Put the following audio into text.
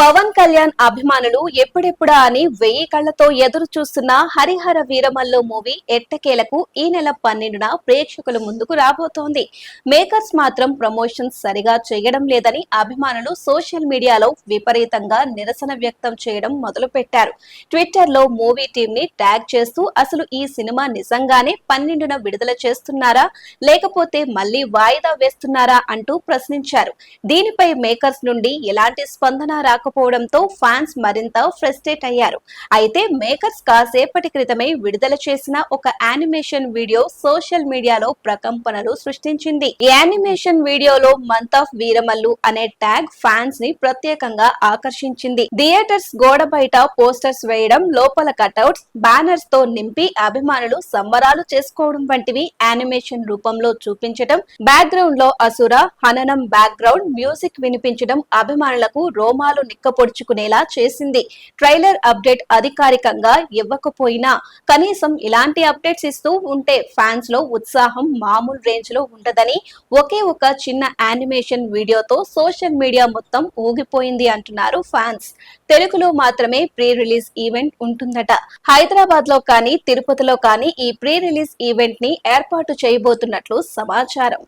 పవన్ కళ్యాణ్ అభిమానులు ఎప్పుడెప్పుడా అని 1000 కళ్లతో ఎదురు చూస్తున్న హరిహర వీరమల్లు మూవీ ఎట్టకేలకు ఈ నెల 12న ప్రేక్షకుల ముందుకు రాబోతోంది. మేకర్స్ మాత్రం ప్రమోషన్స్ సరిగా చేయడం లేదని అభిమానులు సోషల్ మీడియాలో విపరీతంగా నిరసన వ్యక్తం చేయడం మొదలుపెట్టారు. ట్విట్టర్ లో మూవీ టీమ్ ని ట్యాగ్ చేస్తూ అసలు ఈ సినిమా నిజంగానే 12న విడుదల చేస్తున్నారా లేకపోతే మళ్లీ వాయిదా వేస్తున్నారా అంటూ ప్రశ్నించారు. దీనిపై మేకర్స్ నుండి ఎలాంటి స్పందన రాకపోవడంతో ఫ్యాన్స్ మరింత ఫ్రస్ట్రేట్ అయ్యారు. అయితే మేకర్స్ కాసేపటి క్రితమే విడుదల చేసిన ఒక యానిమేషన్ వీడియో సోషల్ మీడియాలో ప్రకంపనలు సృష్టించింది. ఈ యానిమేషన్ వీడియోలో మంత్ ఆఫ్ వీరమల్లు అనే ట్యాగ్ ఫ్యాన్స్ ని ప్రత్యేకంగా ఆకర్షించింది. థియేటర్స్ గోడ బయట పోస్టర్స్ వేయడం, లోపల కటౌట్స్, బ్యానర్స్ తో నింపి అభిమానులు సంబరాలు చేసుకోవడం వంటివి యానిమేషన్ రూపంలో చూపించడం, బ్యాక్గ్రౌండ్ లో అసుర హననం బ్యాక్గ్రౌండ్ మ్యూజిక్ వినిపించడం అభిమానులకు రోమాలు నిక్కపొడుచుకునేలా చేసింది. ట్రైలర్ అప్డేట్ అధికారికంగా ఇవ్వకపోయినా కనీసం ఇలాంటి అప్డేట్స్ ఇస్తూ ఉంటే ఫ్యాన్స్ లో ఉత్సాహం మామూలు రేంజ్ లో ఉండదని ఒకే ఒక చిన్న యానిమేషన్ వీడియోతో సోషల్ మీడియా మొత్తం ఊగిపోయింది అంటున్నారు ఫ్యాన్స్. తెలుగులో మాత్రమే ప్రీ రిలీజ్ ఈవెంట్ ఉంటుందట. హైదరాబాద్ లో కానీ తిరుపతిలో కానీ ఈ ప్రీ రిలీజ్ ఈవెంట్ ని ఏర్పాటు చేయబోతున్నట్లు సమాచారం.